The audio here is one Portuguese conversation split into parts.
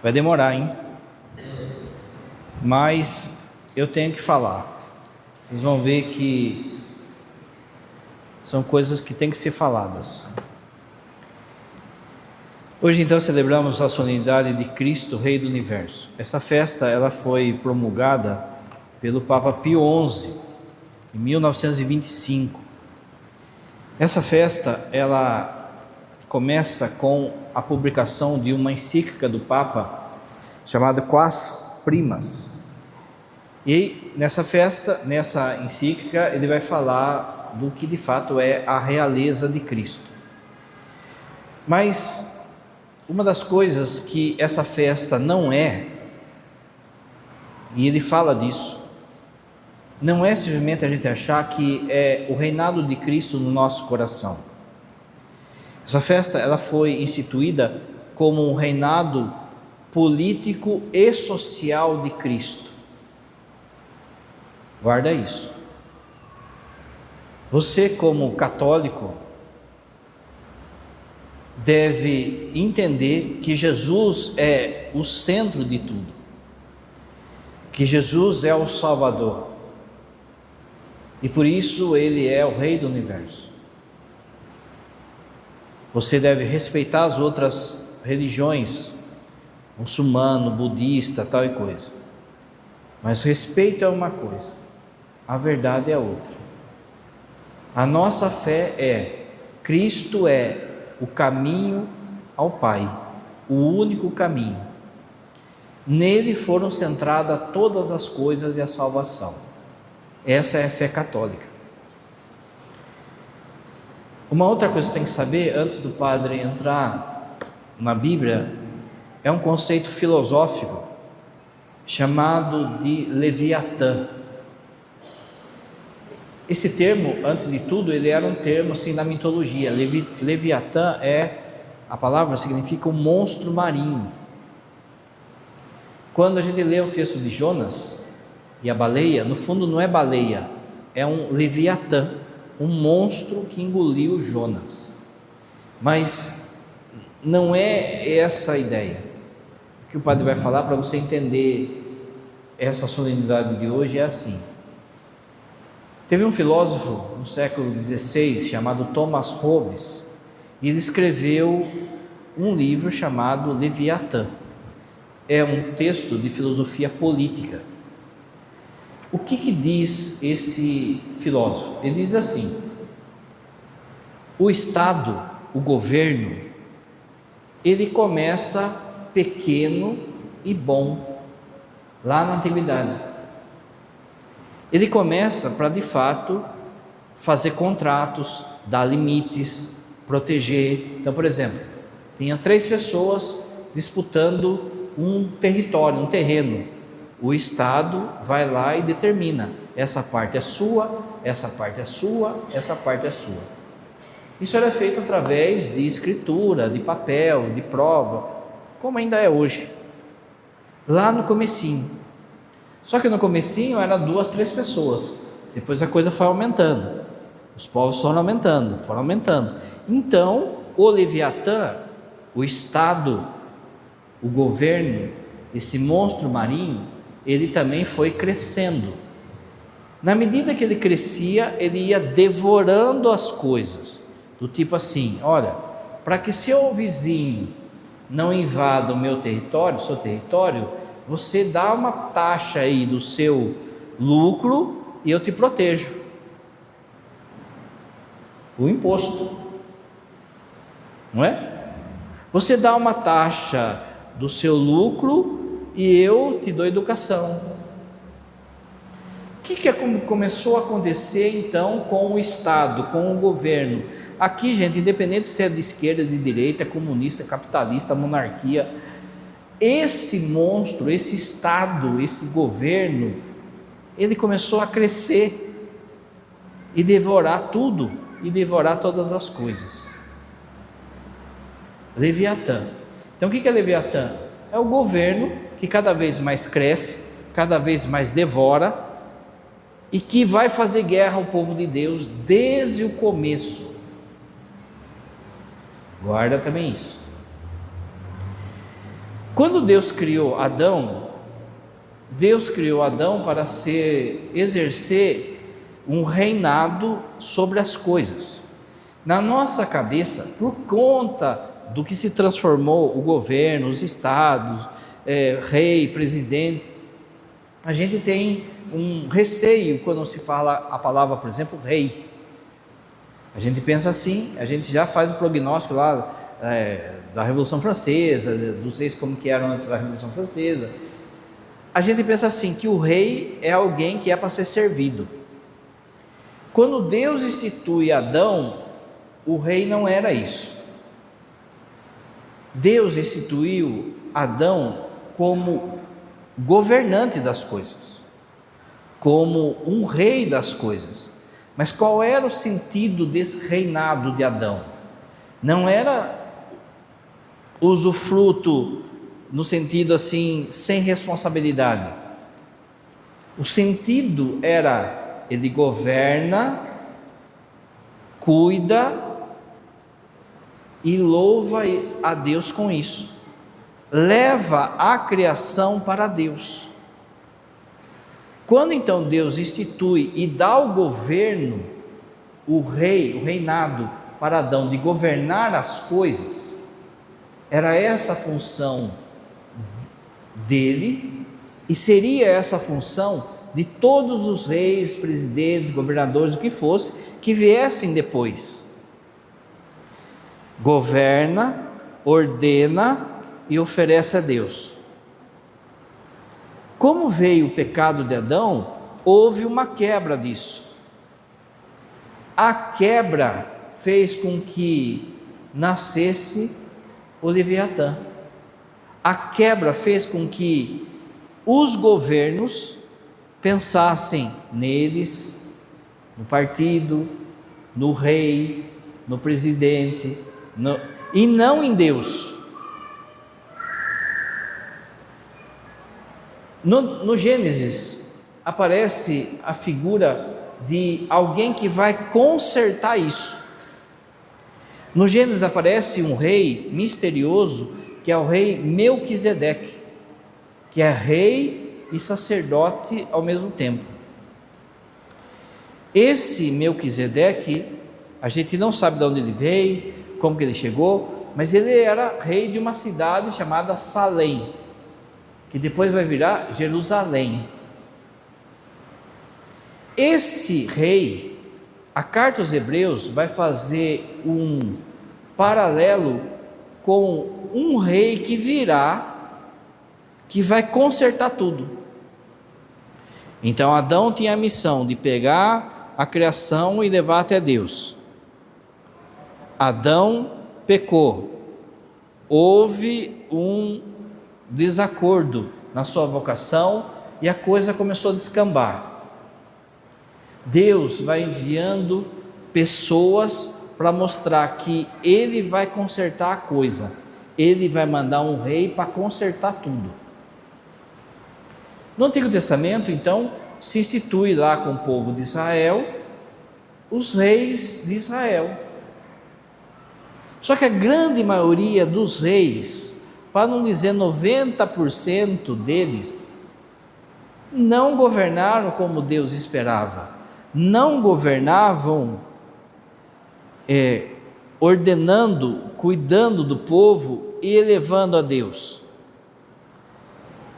Vai demorar, hein? Mas eu tenho que falar. Vocês vão ver que são coisas que têm que ser faladas. Hoje então celebramos a solenidade de Cristo, Rei do Universo. Essa festa ela foi promulgada pelo Papa Pio XI em 1925. Essa festa ela começa com a publicação de uma encíclica do Papa chamada Quas Primas. E nessa festa, nessa encíclica, ele vai falar do que de fato é a realeza de Cristo. Mas uma das coisas que essa festa não é, e ele fala disso, não é simplesmente a gente achar que é o reinado de Cristo no nosso coração. Essa festa ela foi instituída como um reinado político e social de Cristo. Guarda isso. Você, como católico, deve entender que Jesus é o centro de tudo, que Jesus é o Salvador, e por isso Ele é o Rei do Universo. Você deve respeitar as outras religiões, muçulmano, budista, tal e coisa, mas respeito é uma coisa, a verdade é outra. A nossa fé é: Cristo é o caminho ao Pai, o único caminho. Nele foram centradas todas as coisas e a salvação. Essa é a fé católica. Uma outra coisa que você tem que saber, antes do padre entrar na Bíblia, é um conceito filosófico chamado de Leviatã. Esse termo, antes de tudo, ele era um termo assim da mitologia. Leviatã a palavra significa um monstro marinho. Quando a gente lê o texto de Jonas e a baleia, no fundo não é baleia, é um Leviatã, um monstro que engoliu Jonas. Mas não é essa a ideia. O que o padre vai falar para você entender essa solenidade de hoje é assim. Teve um filósofo no século XVI chamado Thomas Hobbes, e ele escreveu um livro chamado Leviatã. É um texto de filosofia política. O que diz esse filósofo? Ele diz assim: o Estado, o governo, ele começa pequeno e bom lá na antiguidade. Ele começa para, de fato, fazer contratos, dar limites, proteger. Então, por exemplo, tinha 3 pessoas disputando um território, um terreno. O Estado vai lá e determina: essa parte é sua, essa parte é sua, essa parte é sua. Isso era feito através de escritura, de papel, de prova, como ainda é hoje. Lá no comecinho. Só que no comecinho era 2, 3 pessoas. Depois a coisa foi aumentando. Os povos foram aumentando. Então, o Leviatã, o Estado, o governo, esse monstro marinho, ele também foi crescendo. Na medida que ele crescia, ele ia devorando as coisas. Do tipo assim: olha, para que seu vizinho não invada o meu território, o seu território, você dá uma taxa aí do seu lucro e eu te protejo. O imposto, não é? Você dá uma taxa do seu lucro e eu te dou educação. O que começou a acontecer então com o Estado, com o governo? Aqui, gente, independente se é de esquerda, de direita, comunista, capitalista, monarquia, esse monstro, esse Estado, esse governo, ele começou a crescer e devorar tudo, e devorar todas as coisas. Leviatã. Então o que é Leviatã? É o governo que cada vez mais cresce, cada vez mais devora, e que vai fazer guerra ao povo de Deus desde o começo. Guarda também isso. Quando Deus criou Adão para exercer um reinado sobre as coisas. Na nossa cabeça, por conta do que se transformou o governo, os estados, rei, presidente, a gente tem um receio quando se fala a palavra, por exemplo, rei. A gente pensa assim, a gente já faz o prognóstico lá da Revolução Francesa, dos reis como que eram antes da Revolução Francesa. A gente pensa assim, que o rei é alguém que é para ser servido. Quando Deus institui Adão, o rei não era isso. Deus instituiu Adão como governante das coisas, como um rei das coisas. Mas qual era o sentido desse reinado de Adão? Não era usufruto no sentido assim, sem responsabilidade. O sentido era, ele governa, cuida e louva a Deus com isso. Leva a criação para Deus. Quando então Deus institui e dá o governo, o reinado para Adão de governar as coisas, era essa a função dele e seria essa a função de todos os reis, presidentes, governadores, o que fosse, que viessem depois. Governa, ordena e oferece a Deus. Como veio o pecado de Adão, houve uma quebra disso. A quebra fez com que nascesse o Leviatã. A quebra fez com que os governos pensassem neles, no partido, no rei, no presidente, e não em Deus. No Gênesis aparece a figura de alguém que vai consertar isso. No Gênesis aparece um rei misterioso, que é o rei Melquisedeque, que é rei e sacerdote ao mesmo tempo. Esse Melquisedeque, a gente não sabe de onde ele veio, como que ele chegou, mas ele era rei de uma cidade chamada Salém, que depois vai virar Jerusalém. Esse rei, a carta aos Hebreus vai fazer um paralelo com um rei que virá, que vai consertar tudo. Então Adão tinha a missão de pegar a criação e levar até Deus. Adão pecou, houve um desacordo na sua vocação e a coisa começou a descambar. Deus vai enviando pessoas para mostrar que Ele vai consertar a coisa, Ele vai mandar um rei para consertar tudo. No Antigo Testamento, então, se institui lá com o povo de Israel os reis de Israel. Só que a grande maioria dos reis, para não dizer 90% deles, não governaram como Deus esperava, não governavam ordenando, cuidando do povo e elevando a Deus.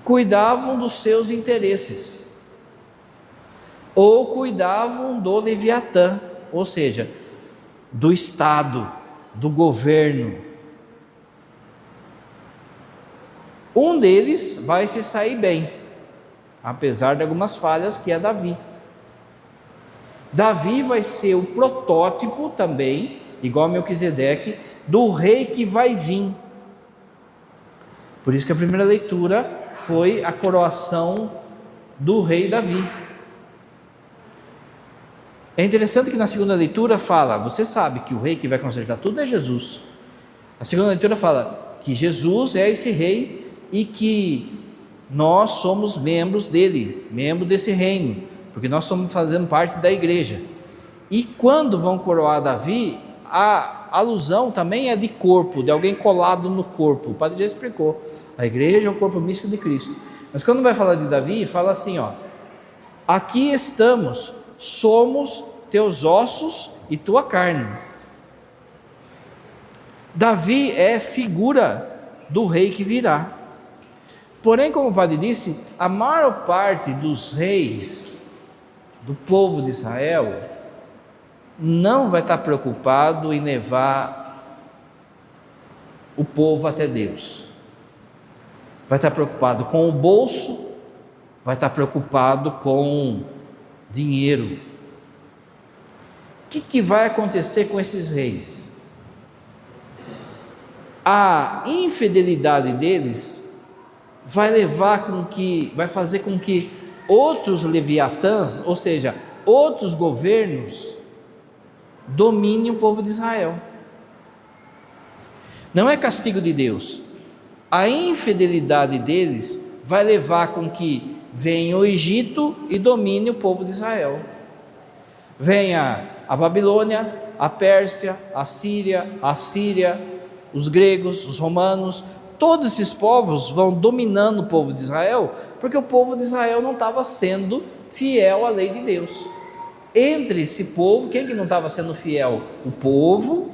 Cuidavam dos seus interesses, ou cuidavam do Leviatã, ou seja, do Estado, do governo. Um deles vai se sair bem, apesar de algumas falhas, que é Davi. Davi vai ser o protótipo também, igual a Melquisedeque, do rei que vai vir. Por isso que a primeira leitura foi a coroação do rei Davi. É interessante que na segunda leitura fala, você sabe que o rei que vai consertar tudo é Jesus. A segunda leitura fala que Jesus é esse rei e que nós somos membros dele, membro desse reino, porque nós estamos fazendo parte da igreja. E quando vão coroar Davi, a a alusão também é de corpo, de alguém colado no corpo. O padre já explicou. A igreja é o corpo místico de Cristo. Mas quando vai falar de Davi, fala assim, ó: aqui estamos, somos teus ossos e tua carne. Davi é figura do rei que virá. Porém, como o padre disse, a maior parte dos reis do povo de Israel não vai estar preocupado em levar o povo até Deus. Vai estar preocupado com o bolso, vai estar preocupado com dinheiro. O que vai acontecer com esses reis? A infidelidade deles vai fazer com que outros leviatãs, ou seja, outros governos, dominem o povo de Israel. Não é castigo de Deus. A infidelidade deles vai levar com que venha o Egito e domine o povo de Israel. Venha a Babilônia, a Pérsia, a Síria, os gregos, os romanos, todos esses povos vão dominando o povo de Israel, porque o povo de Israel não estava sendo fiel à lei de Deus. Entre esse povo, quem que não estava sendo fiel? O povo,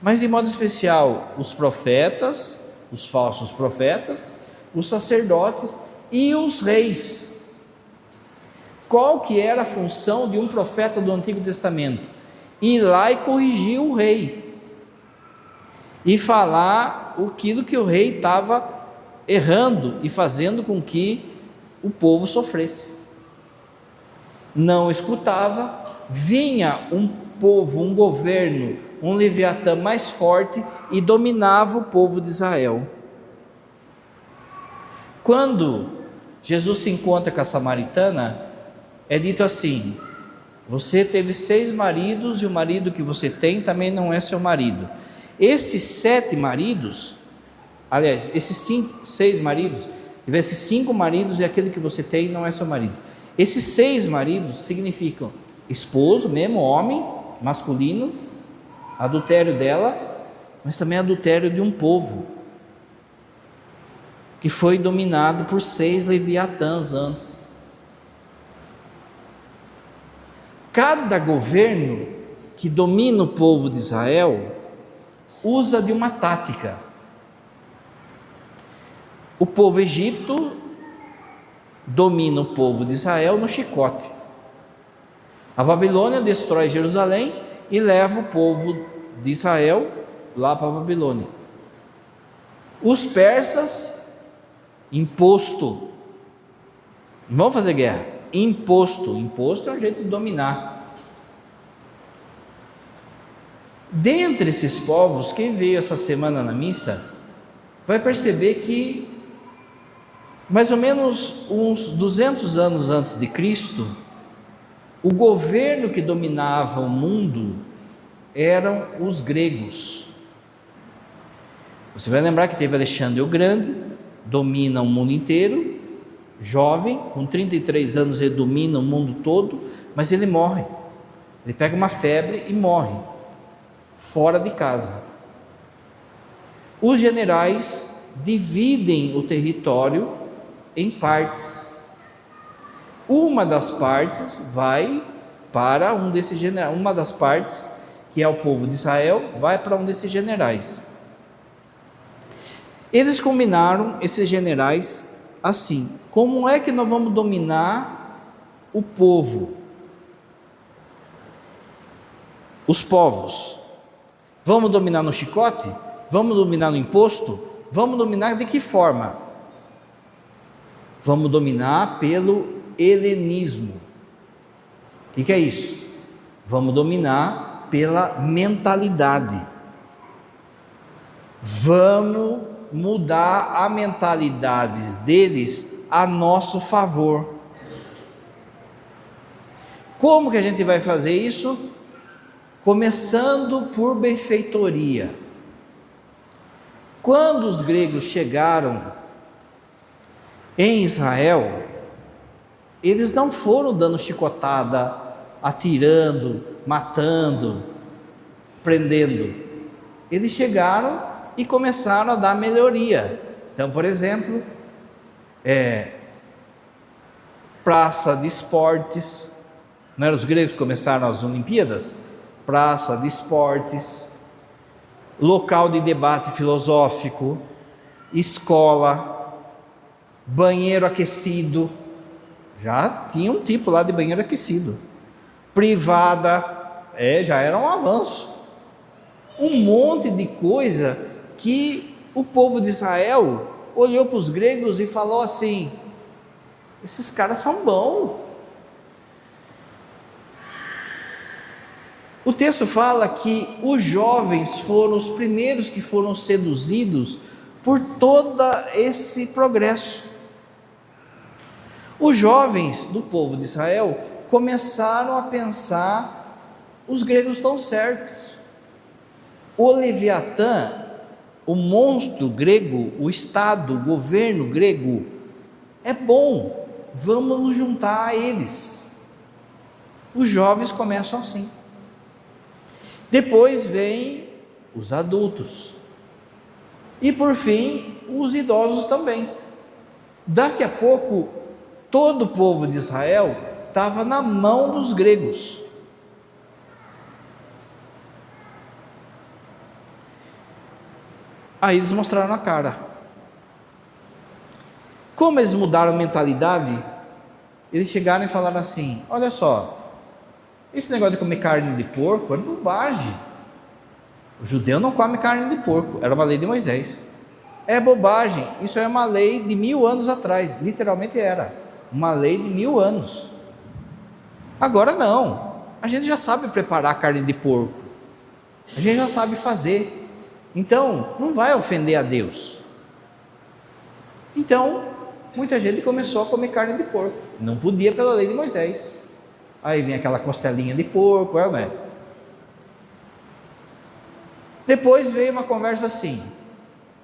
mas em modo especial os profetas, os falsos profetas, os sacerdotes e os reis. Qual que era a função de um profeta do Antigo Testamento? Ir lá e corrigir o rei, e falar aquilo que o rei estava errando e fazendo com que o povo sofresse. Não escutava, vinha um povo, um governo, um leviatã mais forte e dominava o povo de Israel. Quando Jesus se encontra com a samaritana, é dito assim: você teve 6 maridos e o marido que você tem também não é seu marido. Esses 7 maridos, aliás, esses 6 maridos, tivesse 5 maridos e aquele que você tem não é seu marido. Esses 6 maridos significam esposo mesmo, homem, masculino, adultério dela, mas também adultério de um povo que foi dominado por 6 leviatãs antes. Cada governo que domina o povo de Israel usa de uma tática. O povo egípcio domina o povo de Israel no chicote. A Babilônia destrói Jerusalém e leva o povo de Israel lá para a Babilônia. Os persas, imposto. Não vão fazer guerra. Imposto é um jeito de dominar. Dentre esses povos, quem veio essa semana na missa vai perceber que mais ou menos uns 200 anos antes de Cristo, o governo que dominava o mundo eram os gregos. Você vai lembrar que teve Alexandre o Grande, domina o mundo inteiro, jovem, com 33 anos ele domina o mundo todo, mas ele morre. Ele pega uma febre e morre, fora de casa. Os generais dividem o território em partes. Uma das partes vai para um desses generais, uma das partes, que é o povo de Israel, vai para um desses generais. Eles combinaram, esses generais, assim: como é que nós vamos dominar o povo? Os povos. Vamos dominar no chicote? Vamos dominar no imposto? Vamos dominar de que forma? Vamos dominar pelo helenismo. O que é isso? Vamos dominar pela mentalidade. Vamos mudar a mentalidade deles a nosso favor. Como que a gente vai fazer isso? Começando por benfeitoria. Quando os gregos chegaram em Israel, eles não foram dando chicotada, atirando, matando. prendendo. Eles chegaram e começaram a dar melhoria. Então, por exemplo, praça de esportes, não eram os gregos que começaram as Olimpíadas? Praça de esportes, local de debate filosófico, escola, banheiro aquecido, já tinha um tipo lá de banheiro aquecido, privada, já era um avanço, um monte de coisa que o povo de Israel olhou para os gregos e falou assim: esses caras são bons. O texto fala que os jovens foram os primeiros que foram seduzidos por todo esse progresso. Os jovens do povo de Israel começaram a pensar: os gregos estão certos. O Leviatã, o monstro grego, o Estado, o governo grego, é bom, vamos nos juntar a eles. Os jovens começam assim. Depois vem os adultos. E por fim, os idosos também. Daqui a pouco, todo o povo de Israel estava na mão dos gregos. Aí eles mostraram a cara. Como eles mudaram a mentalidade, eles chegaram e falaram assim: olha só, esse negócio de comer carne de porco é bobagem. O judeu não come carne de porco, era uma lei de Moisés. É bobagem, isso é uma lei de 1000 anos atrás, literalmente era uma lei de 1000 anos. Agora não, a gente já sabe preparar carne de porco, a gente já sabe fazer, então não vai ofender a Deus. Então muita gente começou a comer carne de porco, não podia pela lei de Moisés. Aí vem aquela costelinha de porco, né? Depois veio uma conversa assim: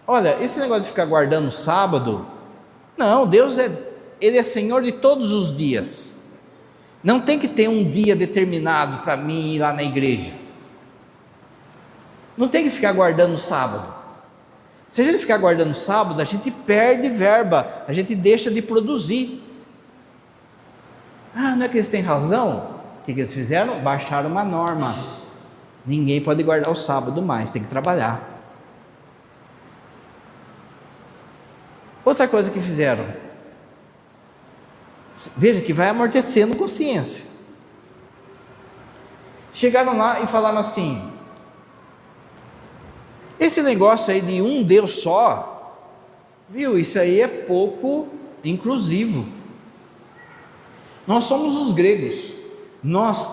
olha, esse negócio de ficar guardando o sábado, não, Deus Ele é Senhor de todos os dias, não tem que ter um dia determinado para mim ir lá na igreja, não tem que ficar guardando o sábado. Se a gente ficar guardando o sábado, a gente perde verba, a gente deixa de produzir. Não é que eles têm razão? O que eles fizeram? Baixaram uma norma: ninguém pode guardar o sábado mais, tem que trabalhar. Outra coisa que fizeram, veja que vai amortecendo consciência. Chegaram lá e falaram assim: esse negócio aí de um Deus só, viu, isso aí é pouco inclusivo. Nós somos os gregos, nós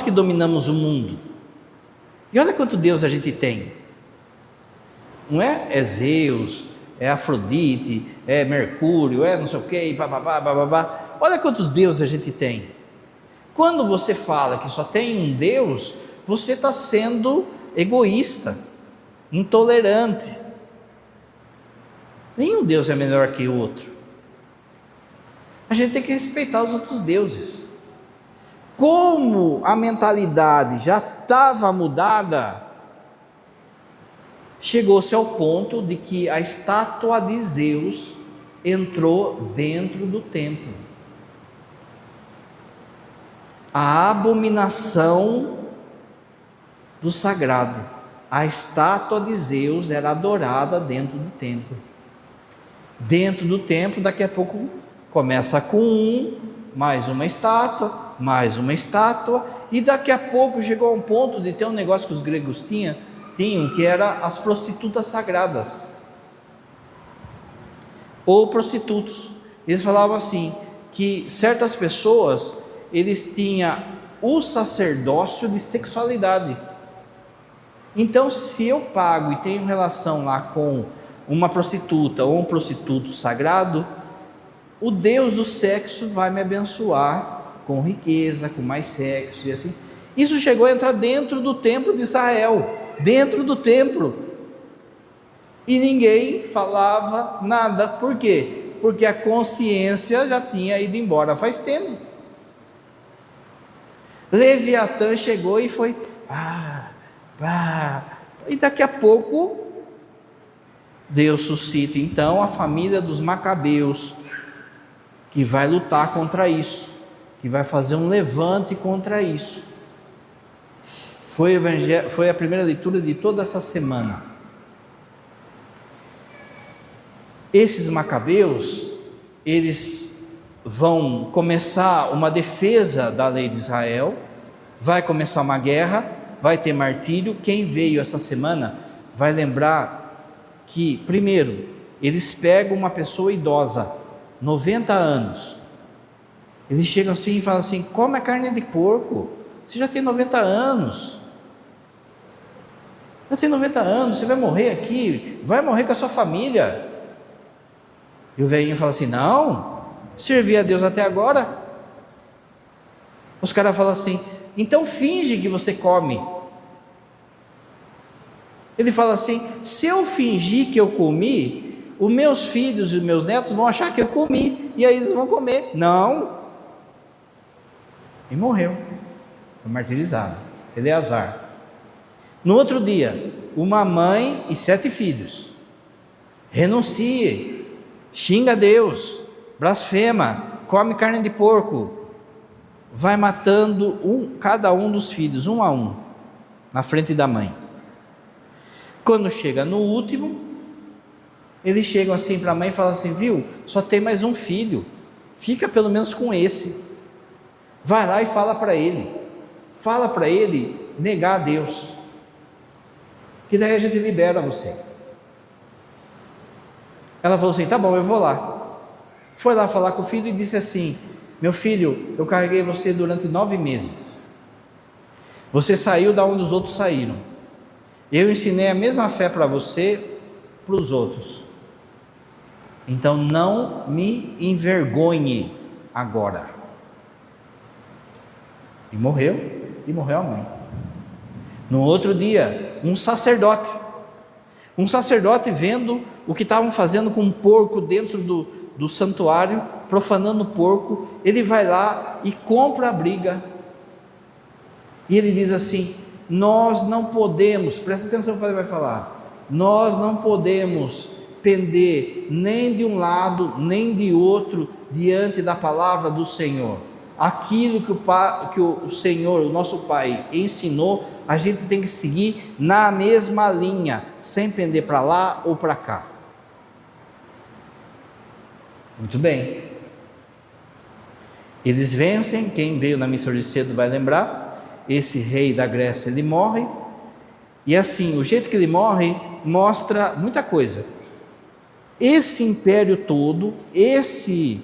que dominamos o mundo, e olha quanto Deus a gente tem, não é? É Zeus, é Afrodite, é Mercúrio, é não sei o que, bababá. Olha quantos deuses a gente tem. Quando você fala que só tem um Deus, você está sendo egoísta, intolerante. Nenhum Deus é melhor que o outro. A gente tem que respeitar os outros deuses. Como a mentalidade já estava mudada, chegou-se ao ponto de que a estátua de Zeus entrou dentro do templo. A abominação do sagrado. A estátua de Zeus era adorada dentro do templo. Dentro do templo, daqui a pouco começa com mais uma estátua, e daqui a pouco chegou a um ponto de ter um negócio que os gregos tinham, que era as prostitutas sagradas, ou prostitutos. Eles falavam assim, que certas pessoas, eles tinham o sacerdócio de sexualidade. Então, se eu pago e tenho relação lá com uma prostituta ou um prostituto sagrado, o Deus do sexo vai me abençoar com riqueza, com mais sexo e assim. Isso chegou a entrar dentro do templo de Israel, dentro do templo, e ninguém falava nada. Por quê? Porque a consciência já tinha ido embora faz tempo. Leviatã chegou e foi, e daqui a pouco, Deus suscita então a família dos Macabeus, que vai lutar contra isso, que vai fazer um levante contra isso. Foi a primeira leitura de toda essa semana. Esses Macabeus, eles vão começar uma defesa da lei de Israel, vai começar uma guerra, vai ter martírio. Quem veio essa semana vai lembrar que, primeiro, eles pegam uma pessoa idosa, 90 anos, eles chegam assim e falam assim: come a carne de porco, você já tem 90 anos, você vai morrer aqui, vai morrer com a sua família. E o velhinho fala assim: não, servi a Deus até agora. Os caras falam assim: então finge que você come. Ele fala assim: se eu fingir que eu comi, os meus filhos e os meus netos vão achar que eu comi, e aí eles vão comer. Não. E morreu, foi martirizado, Eleazar. No outro dia, uma mãe e 7 filhos, renuncie, xinga Deus, blasfema, come carne de porco, vai matando cada um dos filhos, um a um, na frente da mãe. Quando chega no último, eles chegam assim para a mãe e falam assim: viu, só tem mais um filho, fica pelo menos com esse, vai lá e fala para ele negar a Deus, que daí a gente libera você. Ela falou assim: tá bom, eu vou lá. Foi lá falar com o filho e disse assim: meu filho, eu carreguei você durante 9 meses, você saiu da onde os outros saíram, eu ensinei a mesma fé para você, para os outros, então não me envergonhe agora. E morreu a mãe. No outro dia, um sacerdote vendo o que estavam fazendo com um porco dentro do santuário, profanando o porco, ele vai lá e compra a briga, e ele diz assim: nós não podemos, presta atenção no que o padre vai falar, nós não podemos pender nem de um lado nem de outro diante da palavra do Senhor. Aquilo que o Senhor, o nosso Pai, ensinou, a gente tem que seguir na mesma linha, sem pender para lá ou para cá. Muito bem, eles vencem. Quem veio na missa hoje cedo vai lembrar, esse rei da Grécia, ele morre, e assim, o jeito que ele morre mostra muita coisa. Esse império todo, esse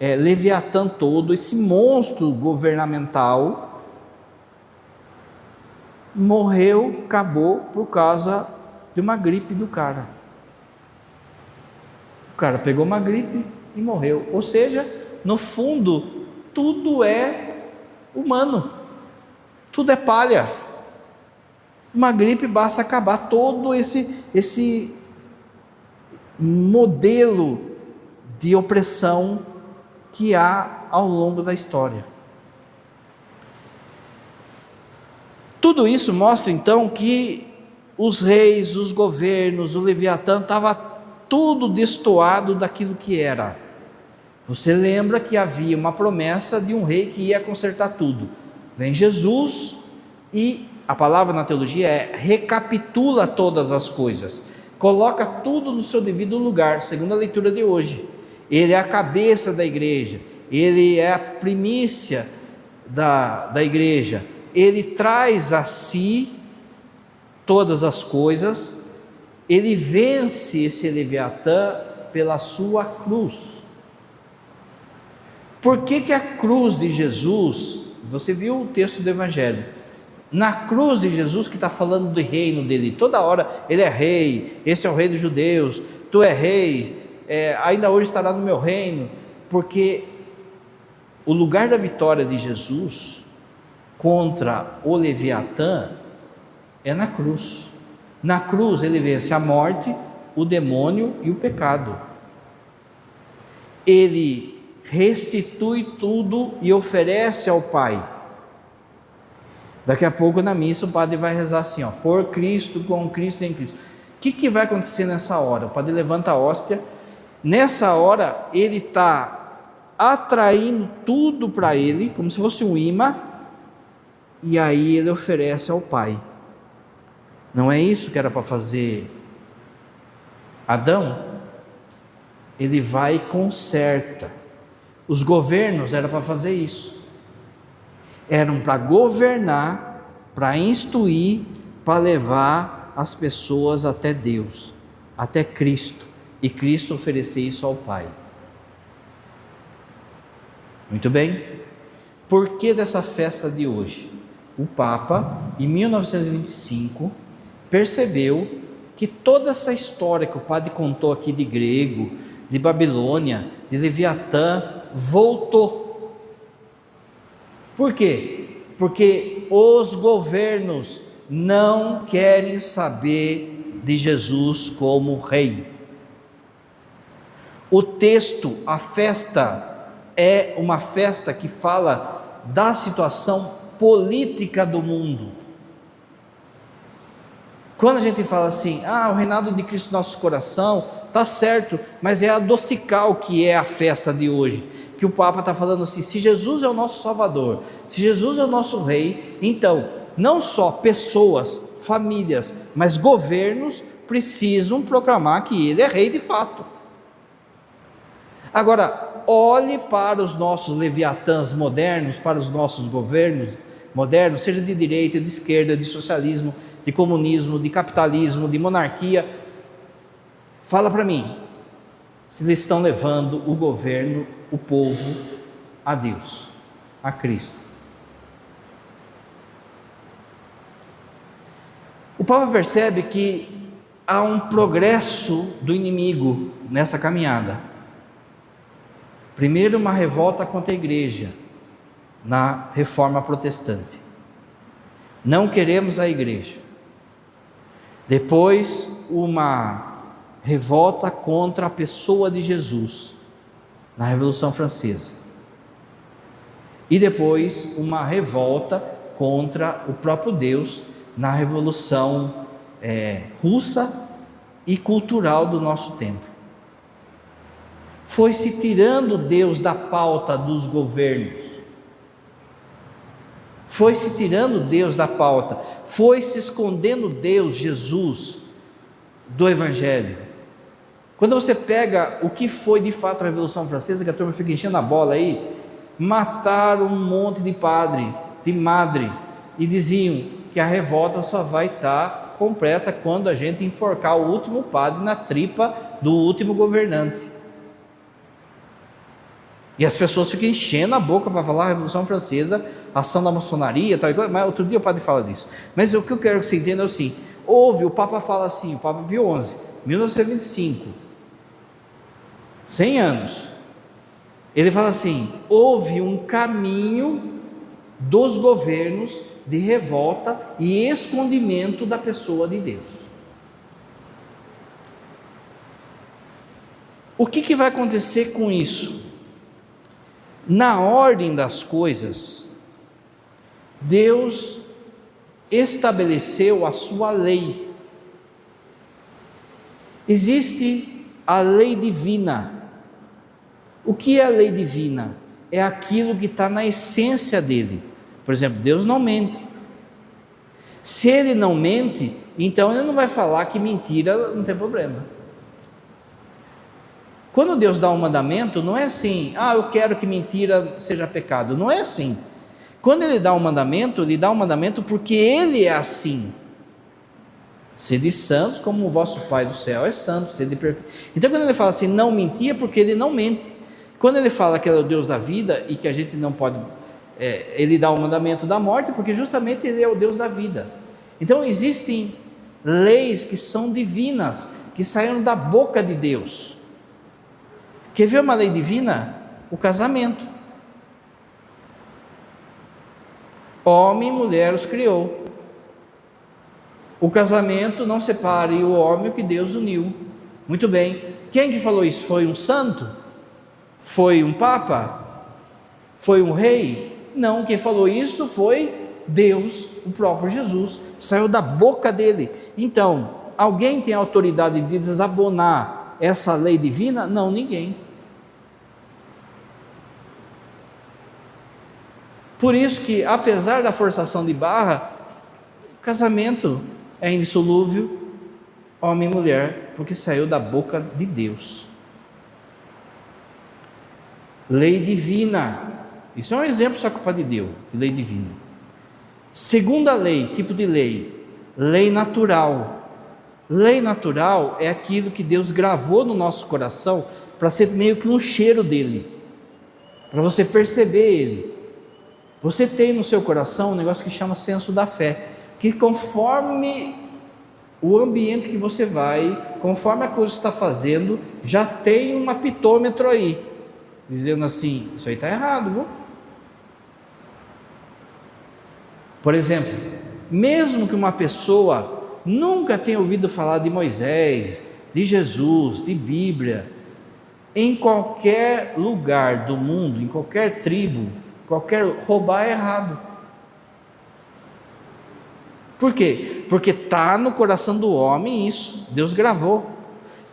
Leviatã todo, esse monstro governamental, morreu, acabou por causa de uma gripe do cara. O cara pegou uma gripe e morreu. Ou seja, no fundo, tudo é humano, tudo é palha. Uma gripe basta acabar todo esse modelo de opressão que há ao longo da história. Tudo isso mostra então que os reis, os governos, o Leviatã, estava tudo destoado daquilo que era. Você lembra que havia uma promessa de um rei que ia consertar tudo. Vem Jesus e a palavra na teologia é recapitula todas as coisas, coloca tudo no seu devido lugar, segundo a leitura de hoje. Ele é a cabeça da igreja, ele é a primícia da igreja, ele traz a si todas as coisas, ele vence esse Leviatã pela sua cruz. Por que a cruz de Jesus, você viu o texto do Evangelho, na cruz de Jesus que está falando do reino dele, toda hora ele é rei, esse é o rei dos judeus, tu é rei, ainda hoje estará no meu reino, porque o lugar da vitória de Jesus contra o Leviatã é na cruz. Na cruz ele vence a morte, o demônio e o pecado. Ele restitui tudo e oferece ao Pai. Daqui a pouco na missa o padre vai rezar assim, ó, por Cristo, com Cristo, em Cristo. O que vai acontecer nessa hora? O padre levanta a hóstia, nessa hora ele está atraindo tudo para ele, como se fosse um imã, e aí ele oferece ao Pai. Não é isso que era para fazer Adão? Ele vai e conserta. Os governos eram para fazer isso. Eram para governar, para instruir, para levar as pessoas até Deus, até Cristo, e Cristo oferecer isso ao Pai. Muito bem. Por que dessa festa de hoje? O Papa, em 1925, percebeu que toda essa história que o padre contou aqui de grego, de Babilônia, de Leviatã, voltou. Por quê? Porque os governos não querem saber de Jesus como rei. O texto, a festa, é uma festa que fala da situação política do mundo. Quando a gente fala assim, o reinado de Cristo no nosso coração, tá certo, mas é adocicar o que é a festa de hoje, que o Papa está falando assim, se Jesus é o nosso Salvador, se Jesus é o nosso Rei, então, não só pessoas, famílias, mas governos precisam proclamar que Ele é Rei de fato. Agora, olhe para os nossos leviatãs modernos, para os nossos governos modernos, seja de direita, de esquerda, de socialismo, de comunismo, de capitalismo, de monarquia. Fala para mim, se eles estão levando o governo, o povo, a Deus, a Cristo. O Papa percebe que há um progresso do inimigo nessa caminhada. Primeiro, uma revolta contra a igreja, na reforma protestante. Não queremos a igreja. Depois, uma revolta contra a pessoa de Jesus, na Revolução Francesa. E depois, uma revolta contra o próprio Deus, na Revolução Russa e cultural do nosso tempo. Foi se tirando Deus da pauta dos governos. Foi se tirando Deus da pauta, foi se escondendo Deus, Jesus, do Evangelho. Quando você pega o que foi de fato a Revolução Francesa, que a turma fica enchendo a bola aí, mataram um monte de padre, de madre, e diziam que a revolta só vai estar completa quando a gente enforcar o último padre na tripa do último governante. E as pessoas ficam enchendo a boca para falar a Revolução Francesa, ação da maçonaria, tal, mas outro dia o padre fala disso. Mas o que eu quero que você entenda é assim, o Papa fala assim, o Papa Pio XI, 1925, 100 anos, ele fala assim, houve um caminho dos governos de revolta e escondimento da pessoa de Deus. O que vai acontecer com isso? Na ordem das coisas, Deus estabeleceu a sua lei. Existe a lei divina. O que é a lei divina? É aquilo que está na essência dele. Por exemplo, Deus não mente. Se ele não mente, então ele não vai falar que mentira não tem problema. Quando Deus dá um mandamento, não é assim, eu quero que mentira seja pecado. Não é assim. Quando ele dá um mandamento, ele dá um mandamento porque ele é assim. Sede santos como o vosso Pai do céu é santo, sede perfeito. Então quando ele fala assim, não mentir, é porque ele não mente. Quando ele fala que ele é o Deus da vida e que a gente não pode, ele dá o mandamento da morte, porque justamente ele é o Deus da vida. Então existem leis que são divinas, que saíram da boca de Deus. Quer ver uma lei divina? O casamento. Homem e mulher os criou. O casamento não separe o homem o que Deus uniu. Muito bem. Quem que falou isso? Foi um santo? Foi um papa? Foi um rei? Não, quem falou isso foi Deus, o próprio Jesus, saiu da boca dele. Então, alguém tem autoridade de desabonar essa lei divina? Não, ninguém. Por isso que, apesar da forçação de barra, o casamento é indissolúvel, homem e mulher, porque saiu da boca de Deus. Lei divina. Isso é um exemplo só culpa de Deus, de lei divina. Segunda lei, tipo de lei, lei natural. Lei natural é aquilo que Deus gravou no nosso coração para ser meio que um cheiro dele, para você perceber ele. Você tem no seu coração um negócio que chama senso da fé, que conforme o ambiente que você vai, conforme a coisa está fazendo, já tem um apitômetro aí, dizendo assim, isso aí está errado, viu? Por exemplo, mesmo que uma pessoa nunca tenha ouvido falar de Moisés, de Jesus, de Bíblia, em qualquer lugar do mundo, em qualquer tribo, roubar é errado. Por quê? Porque está no coração do homem isso, Deus gravou.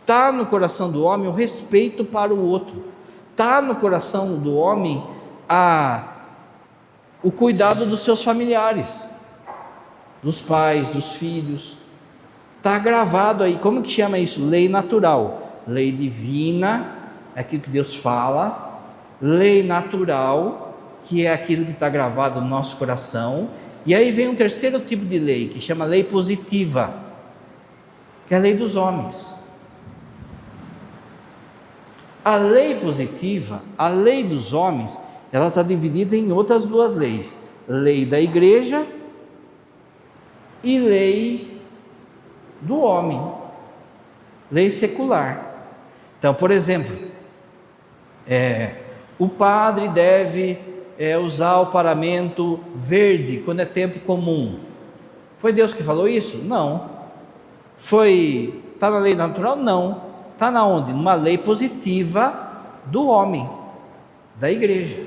Está no coração do homem o respeito para o outro. Está no coração do homem o cuidado dos seus familiares, dos pais, dos filhos. Está gravado aí. Como que chama isso? Lei natural. Lei divina é aquilo que Deus fala. Lei natural, que é aquilo que está gravado no nosso coração. E aí vem um terceiro tipo de lei, que chama lei positiva, que é a lei dos homens. A lei positiva, a lei dos homens, ela está dividida em outras duas leis: lei da igreja e lei do homem, lei secular. Então, por exemplo, o padre deve usar o paramento verde quando é tempo comum. Foi Deus que falou isso? Não. Está na lei natural? Não. Está na onde? Numa lei positiva do homem, da igreja.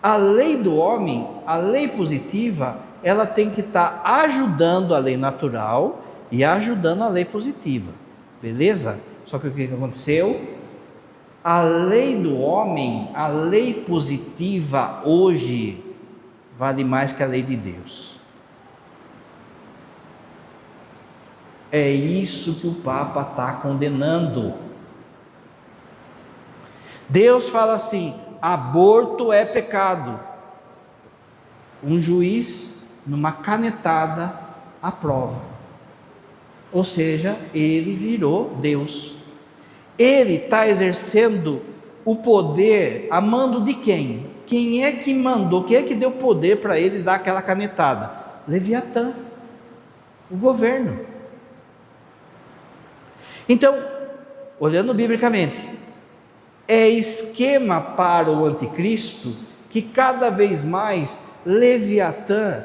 A lei do homem, a lei positiva, ela tem que estar ajudando a lei natural e ajudando a lei positiva, beleza? Só que o que aconteceu? A lei do homem, a lei positiva hoje, vale mais que a lei de Deus. É isso que o Papa está condenando. Deus fala assim: aborto é pecado. Um juiz, numa canetada, aprova. Ou seja, ele virou Deus. Ele está exercendo o poder a mando de quem? Quem é que mandou? Quem é que deu poder para ele dar aquela canetada? Leviatã, o governo. Então, olhando biblicamente, é esquema para o anticristo que cada vez mais Leviatã,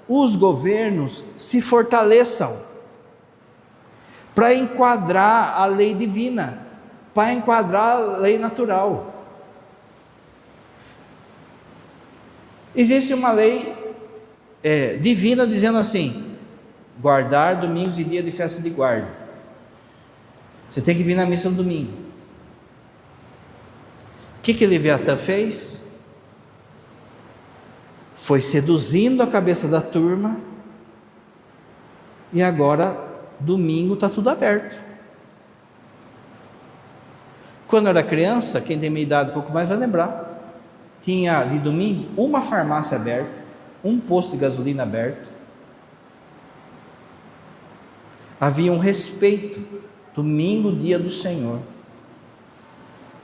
os governos se fortaleçam para enquadrar a lei divina, para enquadrar a lei natural. Existe uma lei divina dizendo assim: guardar domingos e dia de festa de guarda. Você tem que vir na missa no domingo. O que Leviatã fez? Foi seduzindo a cabeça da turma, e agora domingo está tudo aberto. Quando eu era criança, quem tem minha idade um pouco mais vai lembrar, tinha de domingo uma farmácia aberta, um posto de gasolina aberto. Havia um respeito. Domingo, dia do Senhor.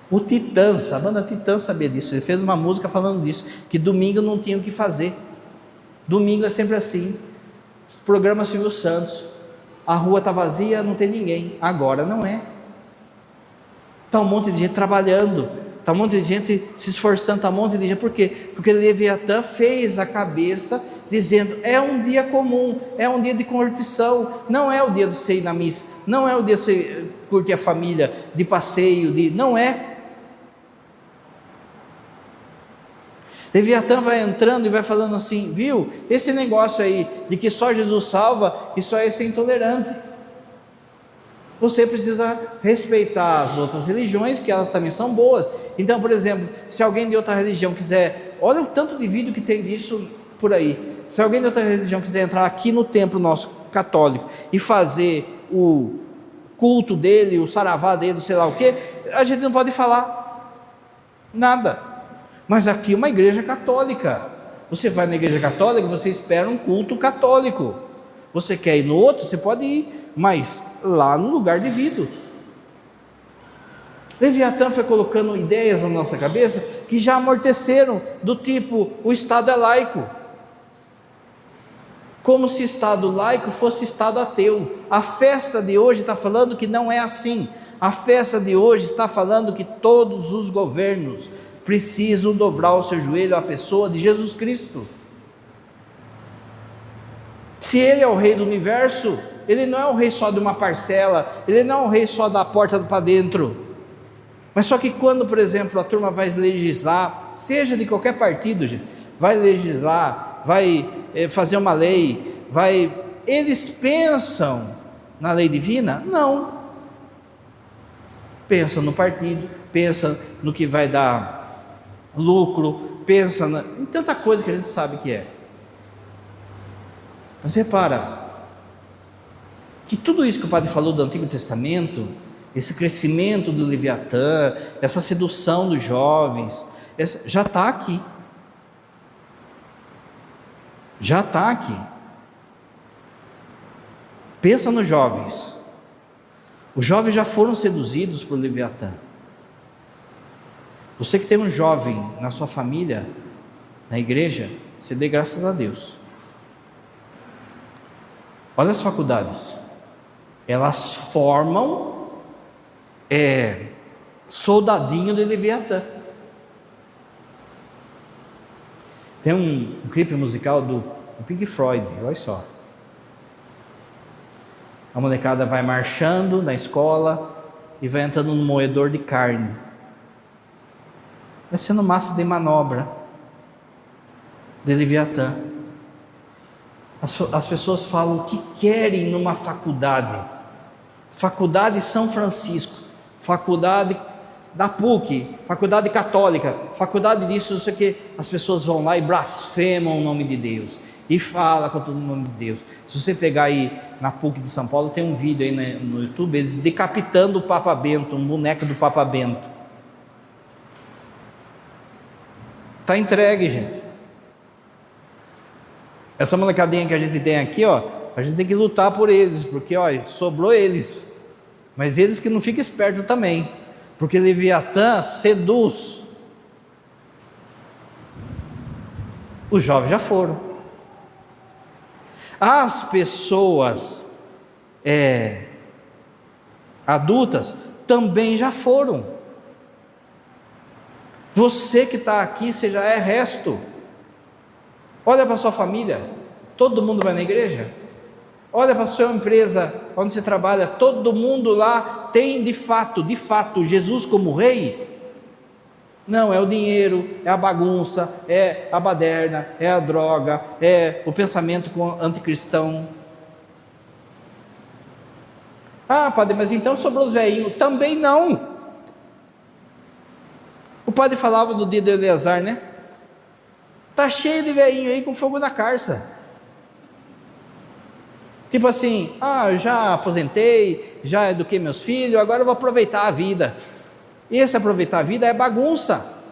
O Titãs, a banda Titãs sabia disso. Ele fez uma música falando disso, que domingo não tinha o que fazer. Domingo é sempre assim. Programa Silvio Santos, a rua está vazia, não tem ninguém. Agora não é. Está um monte de gente trabalhando, está um monte de gente se esforçando, está um monte de gente. Por quê? Porque Leviatã fez a cabeça dizendo: é um dia comum, é um dia de curtição, não é o dia de você ir na missa, não é o dia de você curtir a família, de passeio, não é. Leviatã vai entrando e vai falando assim: viu, esse negócio aí de que só Jesus salva, isso aí é ser intolerante. Você precisa respeitar as outras religiões, que elas também são boas. Então, por exemplo, se alguém de outra religião quiser, olha o tanto de vídeo que tem disso por aí. Se alguém de outra religião quiser entrar aqui no templo nosso católico e fazer o culto dele, o saravá dele, sei lá o que, a gente não pode falar nada. Mas aqui é uma igreja católica. Você vai na igreja católica, você espera um culto católico. Você quer ir no outro, você pode ir, mas lá no lugar devido. Leviatã foi colocando ideias na nossa cabeça que já amorteceram, do tipo, o Estado é laico. Como se Estado laico fosse Estado ateu. A festa de hoje está falando que não é assim. A festa de hoje está falando que todos os governos precisam dobrar o seu joelho à pessoa de Jesus Cristo. Se Ele é o Rei do Universo, Ele não é o Rei só de uma parcela, Ele não é o Rei só da porta para dentro. Mas só que quando, por exemplo, a turma vai legislar, seja de qualquer partido, gente, vai legislar, vai fazer uma lei, eles pensam na lei divina? Não. Pensam no partido, pensam no que vai dar lucro, pensa em tanta coisa que a gente sabe que é. Mas repara que tudo isso que o padre falou do Antigo Testamento, esse crescimento do Leviatã, essa sedução dos jovens, já está aqui. Já está aqui. Pensa nos jovens. Os jovens já foram seduzidos por Leviatã. Você que tem um jovem na sua família, na igreja, você dê graças a Deus. Olha as faculdades, elas formam soldadinho de Leviatã. Tem um clipe musical do Pink Floyd, olha só. A molecada vai marchando na escola e vai entrando no moedor de carne. Vai sendo massa de manobra de Leviatã. As pessoas falam o que querem numa faculdade. Faculdade São Francisco, faculdade da PUC, faculdade católica, faculdade disso, não sei o que. As pessoas vão lá e blasfemam o nome de Deus e falam contra o nome de Deus. Se você pegar aí na PUC de São Paulo, tem um vídeo aí no YouTube, eles decapitando o Papa Bento, um boneco do Papa Bento. Está entregue, gente. Essa molecadinha que a gente tem aqui, ó, a gente tem que lutar por eles, porque ó, sobrou eles, mas eles que não ficam espertos também, porque Leviatã seduz. Os jovens já foram. As pessoas adultas também já foram. Você que está aqui, você já é resto. Olha para a sua família, todo mundo vai na igreja? Olha para a sua empresa, onde você trabalha, todo mundo lá tem de fato, Jesus como rei? Não, é o dinheiro, é a bagunça, é a baderna, é a droga, é o pensamento anticristão. Ah, padre, mas então sobrou os velhinhos. Também não. O padre falava do dia de Eleazar, né? Tá cheio de velhinho aí com fogo na carça. Tipo assim, eu já aposentei, já eduquei meus filhos, agora eu vou aproveitar a vida. E esse aproveitar a vida é bagunça.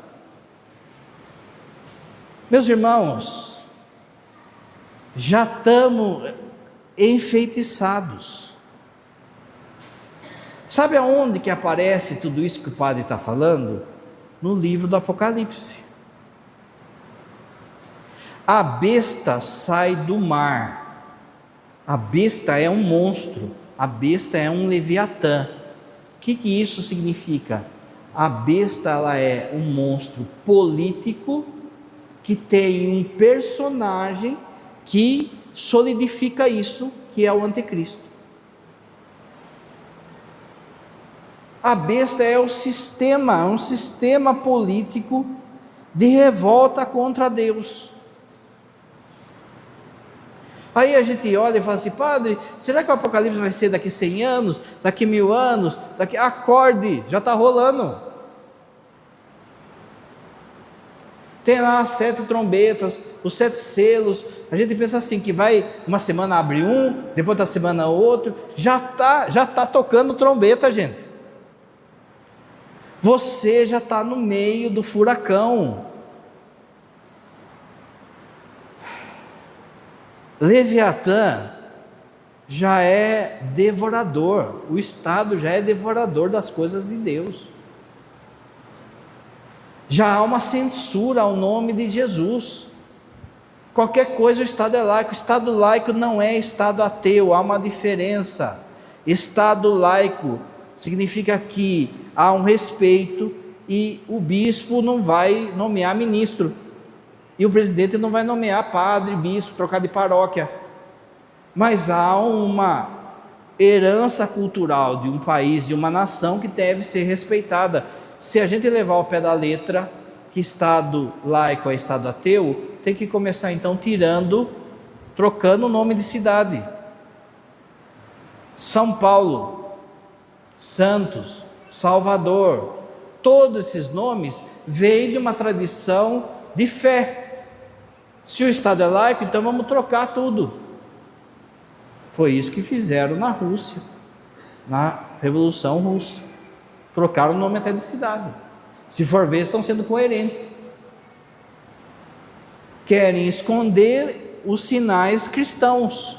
Meus irmãos, já estamos enfeitiçados. Sabe aonde que aparece tudo isso que o padre está falando? No livro do Apocalipse. A besta sai do mar. A besta é um monstro. A besta é um Leviatã. O que isso significa? A besta, ela é um monstro político que tem um personagem que solidifica isso, que é o anticristo. A besta é um sistema político de revolta contra Deus. Aí a gente olha e fala assim: padre, será que o Apocalipse vai ser daqui 100 anos, daqui 1000 anos, acorde, já está rolando. Tem lá as 7 trombetas, os 7 selos. A gente pensa assim, que vai uma semana abre um, depois da semana outro, já tá tocando trombeta, gente. Você já está no meio do furacão. Leviatã já é devorador, o Estado já é devorador das coisas de Deus. Já há uma censura ao nome de Jesus. Qualquer coisa o Estado é laico. O Estado laico não é Estado ateu, há uma diferença. Estado laico significa que há um respeito e o bispo não vai nomear ministro. E o presidente não vai nomear padre, bispo, trocar de paróquia. Mas há uma herança cultural de um país, de uma nação que deve ser respeitada. Se a gente levar ao pé da letra que Estado laico é Estado ateu, tem que começar então trocando o nome de cidade. São Paulo, Santos, Salvador, todos esses nomes vêm de uma tradição de fé. Se o Estado é laico, então vamos trocar tudo. Foi isso que fizeram na Rússia, na Revolução Russa. Trocaram o nome até de cidade. Se for ver, estão sendo coerentes. Querem esconder os sinais cristãos.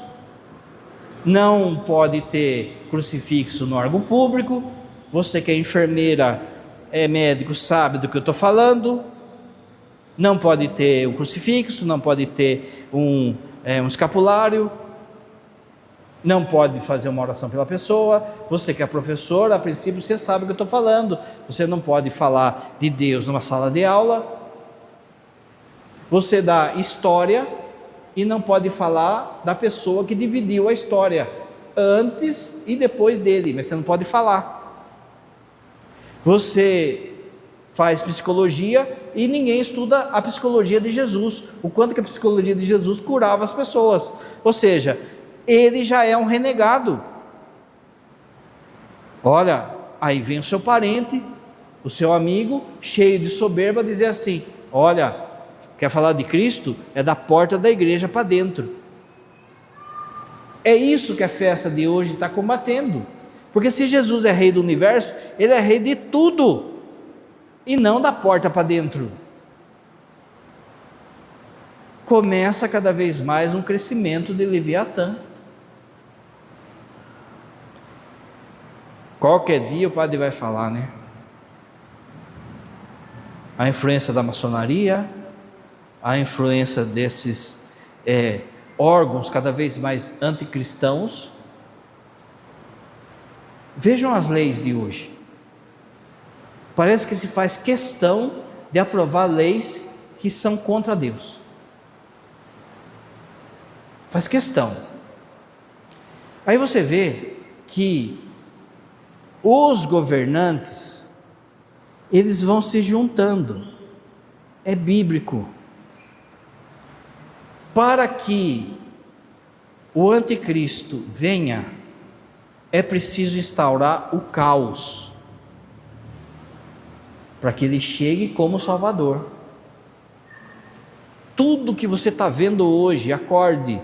Não pode ter crucifixo no órgão público. Você que é enfermeira, é médico, sabe do que eu estou falando. Não pode ter um crucifixo, não pode ter um escapulário. Não pode fazer uma oração pela pessoa. Você que é professor, a princípio você sabe o que eu estou falando. Você não pode falar de Deus numa sala de aula. Você dá história e não pode falar da pessoa que dividiu a história antes e depois dele, mas você não pode falar. Você faz psicologia e ninguém estuda a psicologia de Jesus, o quanto que a psicologia de Jesus curava as pessoas. Ou seja, ele já é um renegado. Olha, aí vem o seu parente, o seu amigo, cheio de soberba, dizer assim: olha, quer falar de Cristo? É da porta da igreja para dentro. É isso que a festa de hoje está combatendo. Porque se Jesus é rei do universo, ele é rei de tudo, e não da porta para dentro. Começa cada vez mais um crescimento de Leviatã. Qualquer dia o padre vai falar, né? A influência da maçonaria, a influência desses órgãos cada vez mais anticristãos. Vejam as leis de hoje. Parece que se faz questão de aprovar leis que são contra Deus. Faz questão. Aí você vê que os governantes, eles vão se juntando. É bíblico. Para que o anticristo venha, é preciso instaurar o caos, para que ele chegue como Salvador. Tudo que você está vendo hoje, acorde,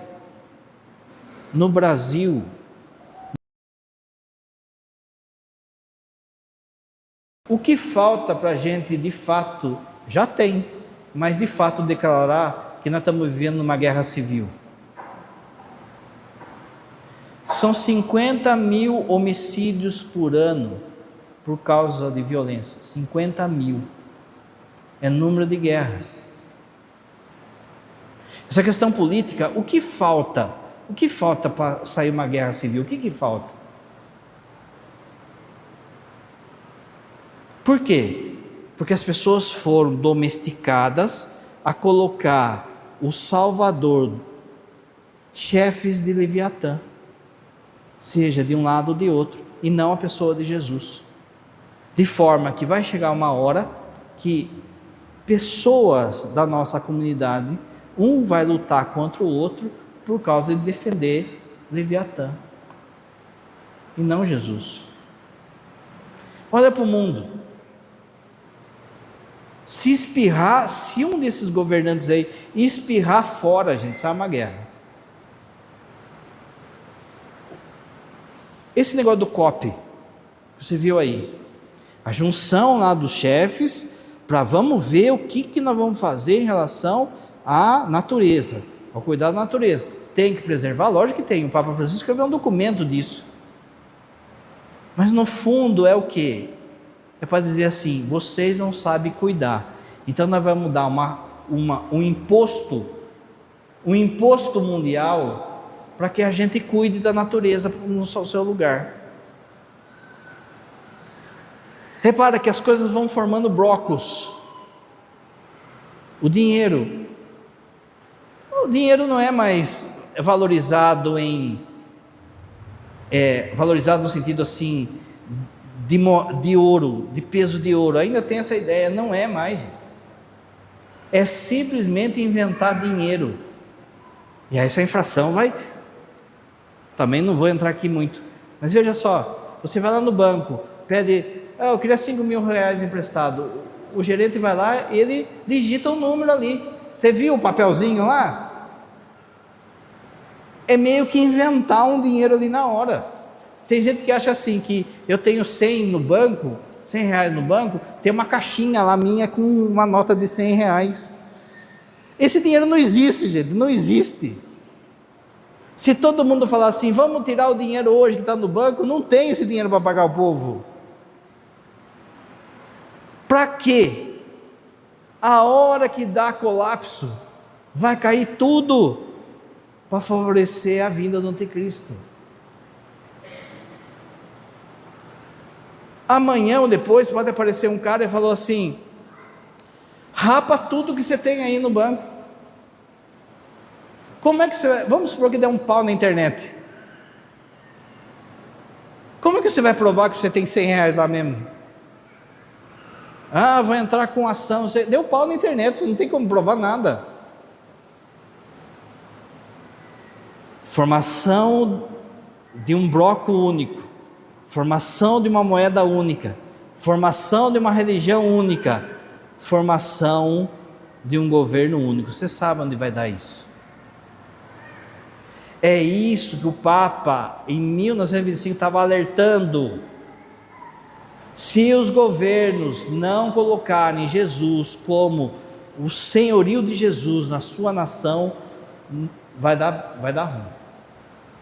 no Brasil, o que falta para a gente de fato, já tem, mas de fato declarar que nós estamos vivendo numa guerra civil. São 50 mil homicídios por ano por causa de violência. 50 mil é número de guerra. Essa questão política, o que falta? O que falta para sair uma guerra civil? O que falta? Por quê? Porque as pessoas foram domesticadas a colocar o Salvador, chefes de Leviatã, seja de um lado ou de outro, e não a pessoa de Jesus. De forma que vai chegar uma hora que pessoas da nossa comunidade, um vai lutar contra o outro por causa de defender Leviatã, e não Jesus. Olha para o mundo. Se espirrar, se um desses governantes aí espirrar fora, gente, sai uma guerra. Esse negócio do COP, você viu aí, a junção lá dos chefes, para vamos ver o que nós vamos fazer em relação à natureza, ao cuidado da natureza. Tem que preservar, lógico que tem, o Papa Francisco escreveu um documento disso. Mas no fundo é o quê? É para dizer assim, vocês não sabem cuidar. Então nós vamos dar um imposto mundial para que a gente cuide da natureza no seu lugar. Repara que as coisas vão formando blocos. O dinheiro não é mais valorizado valorizado no sentido assim de ouro, de peso de ouro. Ainda tem essa ideia, não é mais, gente. É simplesmente inventar dinheiro. E aí essa inflação vai, também não vou entrar aqui muito, mas veja só, você vai lá no banco, pede, eu queria 5 mil reais emprestado, o gerente vai lá, ele digita um número ali, você viu o papelzinho lá? É meio que inventar um dinheiro ali na hora. Tem gente que acha assim, que eu tenho 100 no banco, 100 reais no banco, tem uma caixinha lá minha com uma nota de 100 reais. Esse dinheiro não existe, gente, não existe. Se todo mundo falar assim, vamos tirar o dinheiro hoje que está no banco, não tem esse dinheiro para pagar o povo. Para quê? A hora que dá colapso, vai cair tudo para favorecer a vinda do anticristo. Amanhã ou depois pode aparecer um cara e falou assim, rapa tudo que você tem aí no banco. Como é que você vai, vamos supor que der um pau na internet, como é que você vai provar que você tem 100 reais lá mesmo? Vou entrar com ação, você deu pau na internet, você não tem como provar nada. Formação de um bloco único, formação de uma moeda única, formação de uma religião única, formação de um governo único. Você sabe onde vai dar isso? É isso que o Papa em 1925 estava alertando. Se os governos não colocarem Jesus como o senhorio de Jesus na sua nação, vai dar ruim.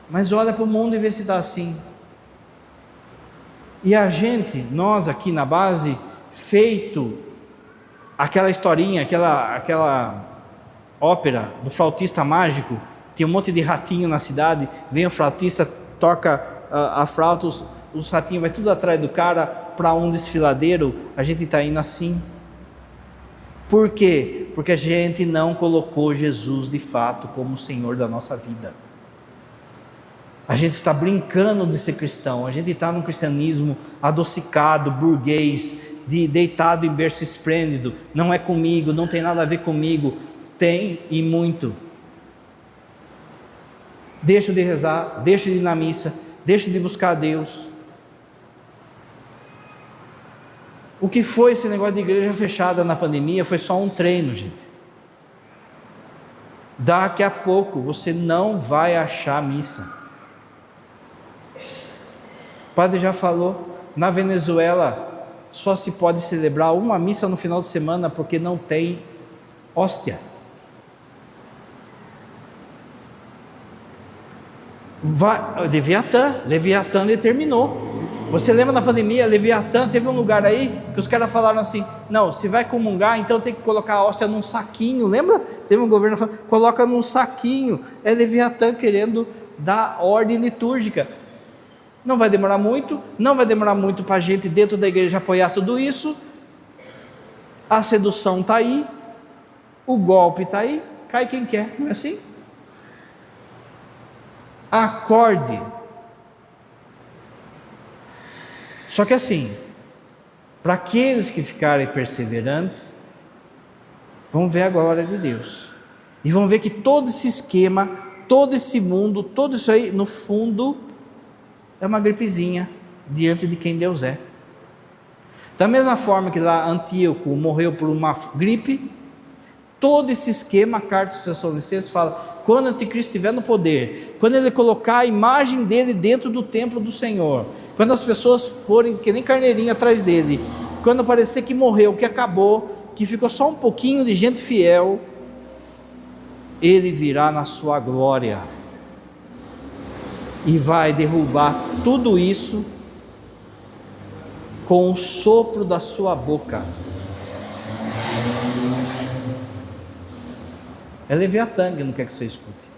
Mas olha para o mundo e vê se está assim. E a gente, nós aqui na base, feito aquela historinha, aquela ópera do flautista mágico, tem um monte de ratinho na cidade, vem o flautista, toca a flauta, os ratinhos vai tudo atrás do cara para um desfiladeiro. A gente está indo assim. Por quê? Porque a gente não colocou Jesus de fato como o Senhor da nossa vida. A gente está brincando de ser cristão, a gente está num cristianismo adocicado, burguês, deitado em berço esplêndido. Não é comigo, não tem nada a ver comigo. Tem e muito. Deixa de rezar, deixa de ir na missa, deixa de buscar a Deus. O que foi esse negócio de igreja fechada na pandemia foi só um treino, gente. Daqui a pouco você não vai achar missa. O padre já falou, na Venezuela só se pode celebrar uma missa no final de semana porque não tem hóstia. Leviatã determinou. Você lembra na pandemia, Leviatã, teve um lugar aí que os caras falaram assim, não, se vai comungar, então tem que colocar a hóstia num saquinho, lembra? Teve um governo falando, coloca num saquinho. É Leviatã querendo dar ordem litúrgica. Não vai demorar muito para a gente dentro da igreja apoiar tudo isso. A sedução está aí, o golpe está aí, cai quem quer, não é assim? Acorde. Só que assim, para aqueles que ficarem perseverantes, vão ver a glória de Deus. E vão ver que todo esse esquema, todo esse mundo, tudo isso aí, no fundo, é uma gripezinha diante de quem Deus é. Da mesma forma que lá Antíoco morreu por uma gripe, todo esse esquema, a carta dos Tessalonicenses fala, quando o anticristo estiver no poder, quando ele colocar a imagem dele dentro do templo do Senhor, quando as pessoas forem que nem carneirinho atrás dele, quando parecer que morreu, que acabou, que ficou só um pouquinho de gente fiel, ele virá na sua glória e vai derrubar tudo isso com o sopro da sua boca. É Leviatã que não quer que você escute.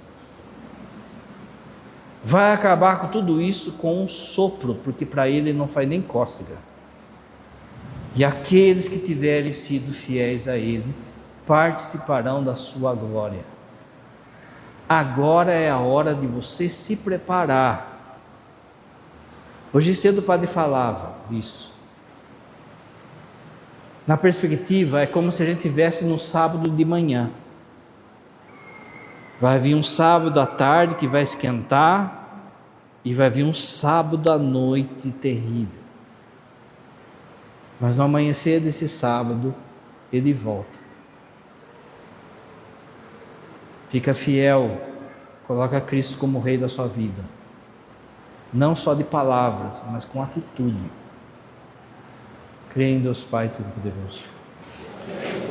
Vai acabar com tudo isso com um sopro, porque para ele não faz nem cócega. E aqueles que tiverem sido fiéis a ele participarão da sua glória. Agora é a hora de você se preparar. Hoje cedo o padre falava disso. Na perspectiva, é como se a gente estivesse no sábado de manhã. Vai vir um sábado à tarde que vai esquentar, e vai vir um sábado à noite terrível. Mas no amanhecer desse sábado, ele volta. Fica fiel, coloca Cristo como Rei da sua vida. Não só de palavras, mas com atitude. Crê em Deus Pai Todo-Poderoso.